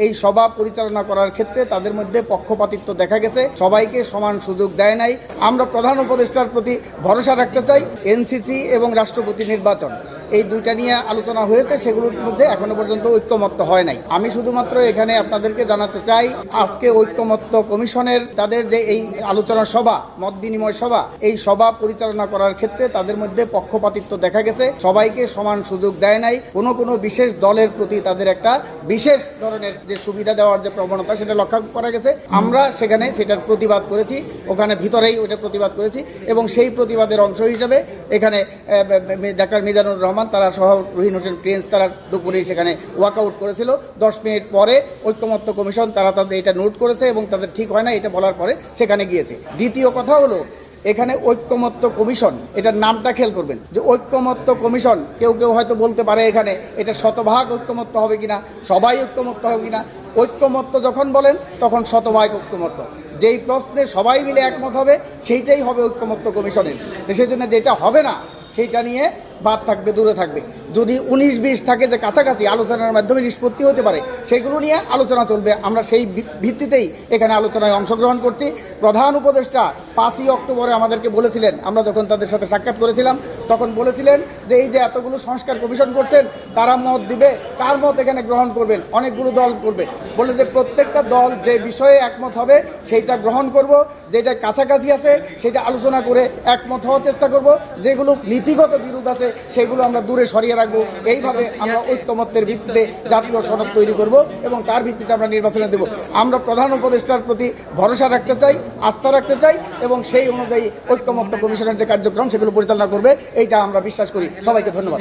এই সভা পরিচালনা করার ক্ষেত্রে তাদের মধ্যে পক্ষপাতিত্ব দেখা গেছে, সবাইকে সমান সুযোগ দেয় নাই। আমরা প্রধান উপদেষ্টার প্রতি ভরসা রাখতে চাই। এনসিসি এবং রাষ্ট্রপতি নির্বাচন এই দুইটা নিয়ে আলোচনা হয়েছে, সেগুলোর মধ্যে এখনো পর্যন্ত ঐক্যমত্য হয় নাই। আমি শুধুমাত্র এখানে আপনাদেরকে জানাতে চাই, আজকে ঐক্যমত্য কমিশনের তাদের যে এই আলোচনা সভা, মত বিনিময় সভা, এই সভা পরিচালনা করার ক্ষেত্রে তাদের মধ্যে পক্ষপাতিত্ব দেখা গেছে, সবাইকে সমান সুযোগ দেয় নাই। কোনো বিশেষ দলের প্রতি তাদের একটা বিশেষ ধরনের যে সুবিধা দেওয়ার যে প্রবণতা, সেটা লক্ষ্য করা গেছে। আমরা সেখানে সেটার প্রতিবাদ করেছি, ওখানে ভিতরেই ওটা প্রতিবাদ করেছি এবং সেই প্রতিবাদের অংশ হিসেবে এখানে ডাক্তার মিজানুর রহমান তারা সহ রহিন হোসেন প্রিন্স তারা দুপুরে সেখানে ওয়াকআউট করেছিল। 10 মিনিট পরে ঐক্যমত্য কমিশন তারা তাদের এটা নোট করেছে এবং তাদের ঠিক হয় না এটা বলার পরে সেখানে গিয়েছে। দ্বিতীয় কথা হলো, এখানে ঐক্যমত্য কমিশন, এটার নামটা খেয়াল করবেন যে ঐক্যমত্য কমিশন। কেউ হয়তো বলতে পারে এখানে এটা শতভাগ ঐক্যমত্য হবে কিনা, সবাই ঐক্যমত্য হবে কিনা। ঐক্যমত্য যখন বলেন তখন শতভাগ ঐক্যমত্য, যেই প্রশ্নে সবাই মিলে একমত হবে সেইটাই হবে ঐক্যমত্য কমিশনের। সেই জন্য যেটা হবে না সেইটা নিয়ে বাদ থাকবে, দূরে থাকবে। যদি 19-20 থাকে যে কাছাকাছি আলোচনার মাধ্যমে নিষ্পত্তি হতে পারে, সেগুলো নিয়ে আলোচনা চলবে। আমরা সেই ভিত্তিতেই এখানে আলোচনায় অংশগ্রহণ করছি। প্রধান উপদেষ্টা 5ই অক্টোবরে আমাদেরকে বলেছিলেন, আমরা যখন তাদের সাথে সাক্ষাৎ করেছিলাম তখন বলেছিলেন যে এই যে এতগুলো সংস্কার কমিশন করছেন, তারা মত দিবে, কার মত এখানে গ্রহণ করবেন, অনেকগুলো দল করবে। বলে যে প্রত্যেকটা দল যে বিষয়ে একমত হবে সেইটা গ্রহণ করব, যেটা কাছাকাছি আছে সেটা আলোচনা করে একমত হওয়ার চেষ্টা করব, যেগুলো নীতিগত বিরোধ আছে সেগুলো আমরা দূরে সরিয়ে রাখবো। এইভাবে আমরা ঐক্যমত্যের ভিত্তিতে জাতীয় সনদ তৈরি করব এবং তার ভিত্তিতে আমরা নির্বাচনে দেব। আমরা প্রধান উপদেষ্টার প্রতি ভরসা রাখতে চাই, আস্থা রাখতে চাই এবং সেই অনুযায়ী ঐক্যমত্য কমিশনের যে কার্যক্রম সেগুলো পরিচালনা করবে, এইটা আমরা বিশ্বাস করি। সবাইকে ধন্যবাদ।